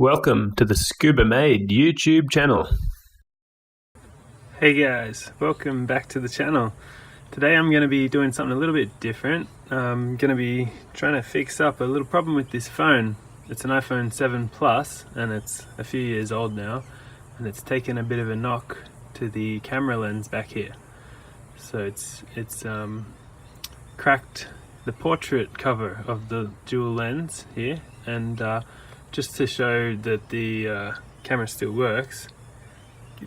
Welcome to the Scuba Made YouTube channel. Hey guys, welcome back to the channel. Today I'm going to be doing something a little bit different. I'm going to be trying to fix up a little problem with this phone. It's an iPhone 7 Plus and it's a few years old now, and it's taken a bit of a knock to the camera lens back here. So it's cracked the portrait cover of the dual lens here, and just to show that the camera still works,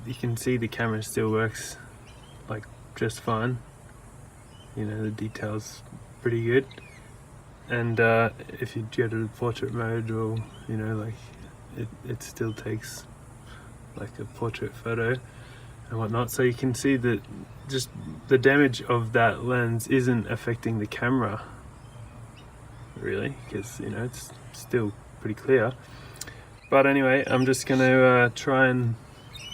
you can see the camera still works like just fine. You know, the detail's pretty good, and if you go to the portrait mode, or you know, like it still takes like a portrait photo and whatnot. So you can see that just the damage of that lens isn't affecting the camera really, because you know it's still pretty clear. But anyway, I'm just going to try and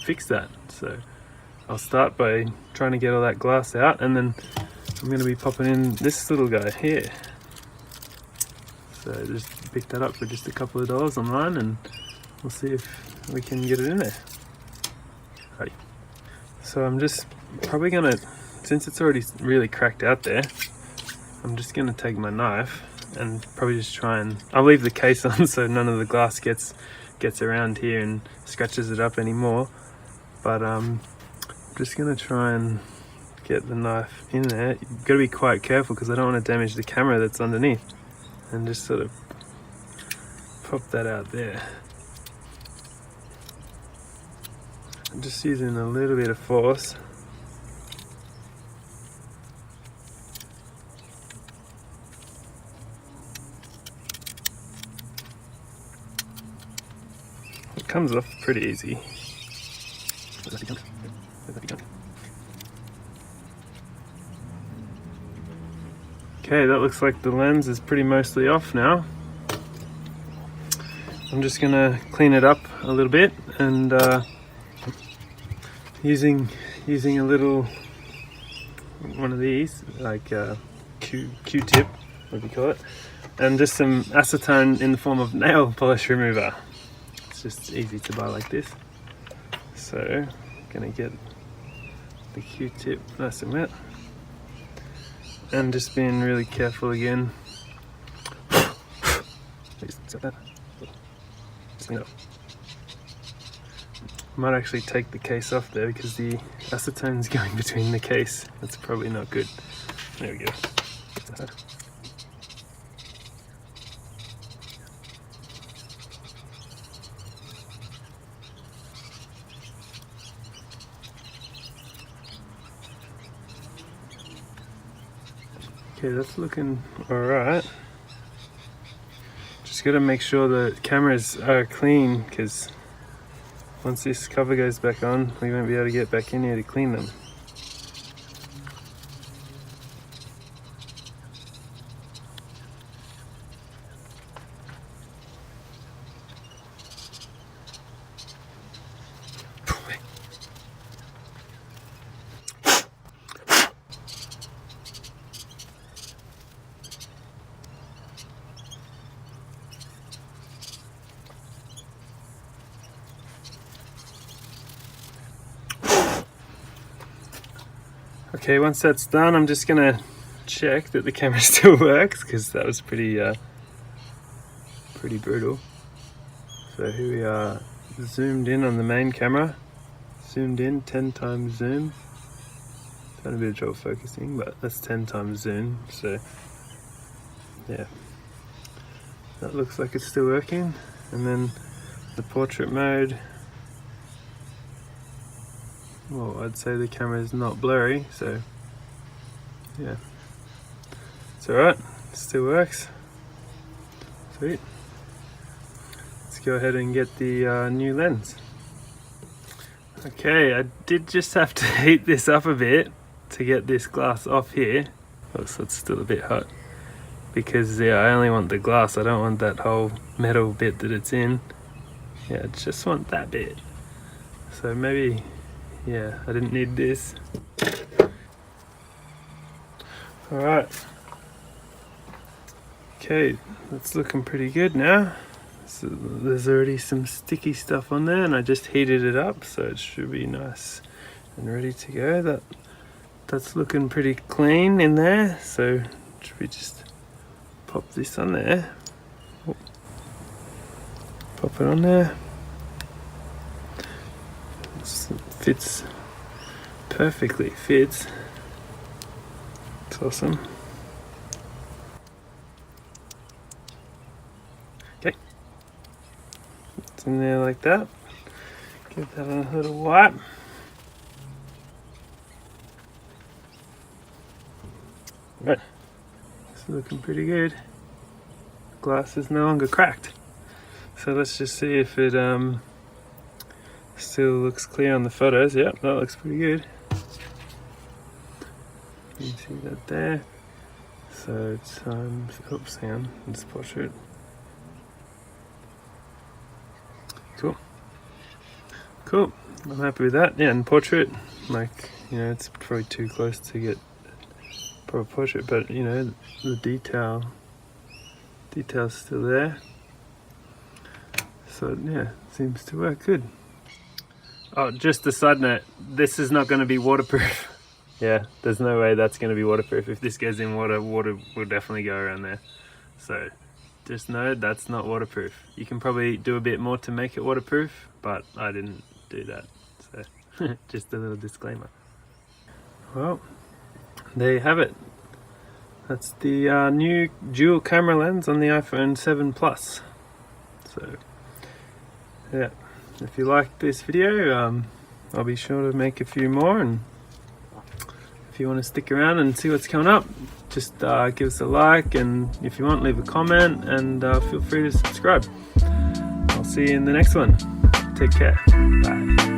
fix that. So I'll start by trying to get all that glass out, and then I'm going to be popping in this little guy here. So just picked that up for just a couple of dollars online, and we'll see if we can get it in there. Right. So I'm just probably going to, since it's already really cracked out there, I'm just going to take my knife and probably just try and, I'll leave the case on so none of the glass gets around here and scratches it up anymore. But I'm just going to try and get the knife in there. You've got to be quite careful because I don't want to damage the camera that's underneath. And just sort of pop that out there. I'm just using a little bit of force. It comes off pretty easy. Okay, that looks like the lens is pretty mostly off now. I'm just gonna clean it up a little bit, and using a little one of these, like Q-tip, what do you call it, and just some acetone in the form of nail polish remover. It's just easy to buy like this. So I'm gonna get the Q-tip nice and wet, and just being really careful again. Might actually take the case off there because the acetone's going between the case. That's probably not good. There we go. Okay, that's looking alright. Just gotta make sure the cameras are clean, because once this cover goes back on, we won't be able to get back in here to clean them. Okay, once that's done, I'm just gonna check that the camera still works, because that was pretty brutal. So here we are, zoomed in on the main camera, zoomed in 10 times zoom. Had a bit of trouble focusing, but that's 10 times zoom. So yeah, that looks like it's still working. And then the portrait mode. Well, I'd say the camera is not blurry, so yeah, it's alright, it still works. Sweet. Let's go ahead and get the new lens. Okay, I did just have to heat this up a bit to get this glass off here. Oh, so it's still a bit hot, because yeah, I only want the glass, I don't want that whole metal bit that it's in. Yeah, I just want that bit. So maybe, yeah, I didn't need this. Alright. Okay, that's looking pretty good now. So there's already some sticky stuff on there, and I just heated it up, so it should be nice and ready to go. That's looking pretty clean in there, so should we just pop this on there? Oh. Pop it on there. It fits perfectly. It's awesome. Okay, it's in there like that. Give that a little wipe. Right, it's looking pretty good. The glass is no longer cracked. So let's just see if it still looks clear on the photos. Yep, that looks pretty good. You can see that there. So it's oops, hang on, this portrait. Cool. I'm happy with that. Yeah, and portrait, like, you know, it's probably too close to get proper portrait, but you know, the detail's still there. So yeah, seems to work good. Oh, just a side note, this is not going to be waterproof. Yeah, there's no way that's going to be waterproof. If this goes in water, water will definitely go around there. So just know that's not waterproof. You can probably do a bit more to make it waterproof, but I didn't do that. So just a little disclaimer. Well, there you have it. That's the new dual camera lens on the iPhone 7 Plus. So yeah, if you liked this video, I'll be sure to make a few more, and if you want to stick around and see what's coming up, just give us a like, and if you want, leave a comment, and feel free to subscribe. I'll see you in the next one. Take care. Bye.